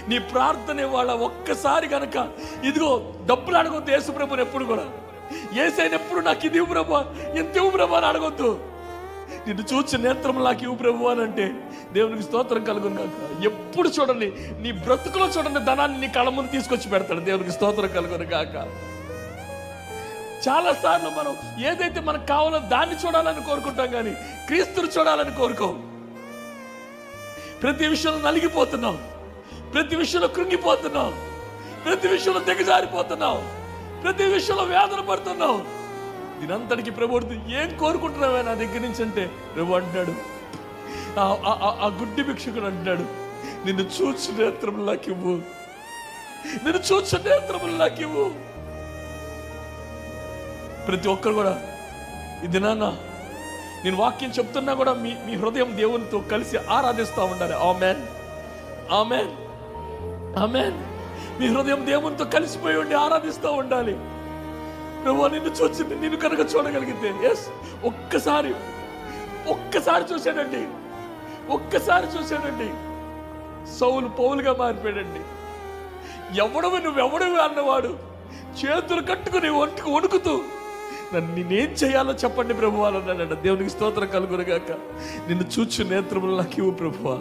నీ ప్రార్థన వాళ్ళ ఒక్కసారి కనుక ఇదిగో డబ్బులు అడగొద్దు యేసు ప్రభుని ఎప్పుడు కూడా. యేసైన ఎప్పుడు నాకు ఇది ఇవ్వు ప్రభు, ఎంత ఇవ్వు ప్రభు అని అడగొద్దు. నిన్ను చూచి నేత్రం నాకు ఇవ్వు ప్రభు అని అంటే దేవునికి స్తోత్రం కలుగును గాక. ఎప్పుడు చూడండి, నీ బ్రతుకులో చూడండి ధనాన్ని నీ కళ్ళ ముందు తీసుకొచ్చి పెడతాడు. దేవునికి స్తోత్రం కలుగును గాక. చాలా సార్లు మనం ఏదైతే మనకు కావాలో దాన్ని చూడాలని కోరుకుంటాం, కానీ క్రీస్తుని చూడాలని కోరుకోం. ప్రతి విషయంలో నలిగిపోతున్నాం, ప్రతి విషయంలో కృంగిపోతున్నాం, ప్రతి విషయంలో దిగజారిపోతున్నాం, ప్రతి విషయంలో వేదన పడుతున్నాం. దీనంతటికి ప్రభు ఏం కోరుకుంటున్నావే నా దగ్గర నుంచి అంటే ప్రభు అంటున్నాడు, ఆ గుడ్డి భిక్షకుడు అంటున్నాడు, నిన్ను చూచు నేత్రములకు ఇవ్వు, నిన్ను చూచు నేత్రములకు ఇవ్వు. ప్రతి ఒక్కరు కూడా ఇది నాన్న నేను వాక్యం చెప్తున్నా కూడా మీ హృదయం దేవునితో కలిసి ఆరాధిస్తూ ఉండాలి. ఆమేన్, ఆమేన్, ఆమేన్. మీ హృదయం దేవునితో కలిసిపోయి ఉండి ఆరాధిస్తూ ఉండాలి. ప్రభు నిన్ను చూసింది, నిన్ను కనుక చూడగలిగితే ఎస్ ఒక్కసారి చూశాడండి, ఒక్కసారి చూశాడండి. సౌలు పౌలుగా మారిపోయాడండి. నువ్వెవడవి అన్నవాడు చేతులు కట్టుకుని వణుకుతూ నేనేం చేయాలో చెప్పండి ప్రభు అని అన్నాడు. దేవునికి స్తోత్రం కలుగును గాక. నిన్ను చూచు నేత్రములు నాకు ఇవ్వు ప్రభువా.